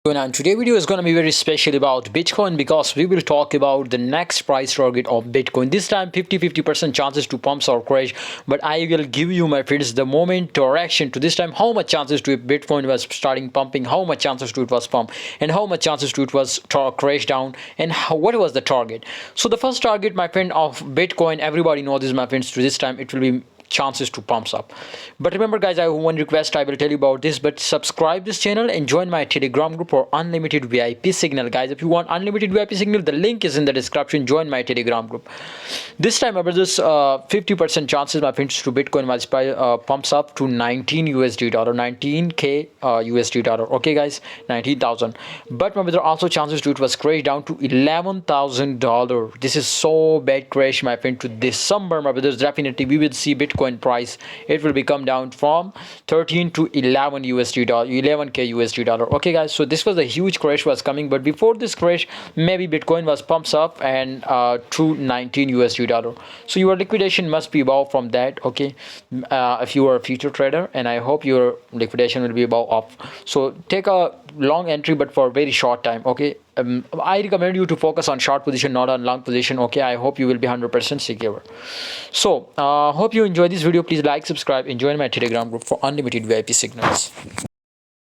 And today video is going to be very special about Bitcoin because we will talk about the next price target of Bitcoin. This time 50% chances to pump or crash, but I will give you, my friends, the moment direction to this time how much chances to Bitcoin was starting pumping, how much chances to it was pump, and how much chances to it was crash down, and what was the target. So the first target, my friend, of Bitcoin, everybody knows this, my friends, to this time it will be chances to pumps up. But remember guys, I have one request, I will tell you about this, but subscribe this channel and join my Telegram group for unlimited VIP signal. Guys, if you want unlimited VIP signal, the link is in the description. Join my Telegram group. This time about this 50% chances, my friends, to Bitcoin was pumps up to 19 USD dollar, 19k USD dollar. Okay guys, 19,000. But remember, there are also chances to it was crash down to $11,000. This is so bad crash, my friend, to December. My brothers, definitely we will see Bitcoin price, it will be come down from 13 to 11 USD dollar, 11k USD dollar. Okay guys, so this was a huge crash was coming, but before this crash maybe Bitcoin was pumps up and to 19 USD dollar. So your liquidation must be above from that. Okay, if you are a future trader, and I hope your liquidation will be above up. So take a long entry, but for a very short time. Okay, I recommend you to focus on short position, not on long position. Okay, I hope you will be 100% secure. So hope you enjoy this video. Please like, subscribe, and join my Telegram group for unlimited VIP signals.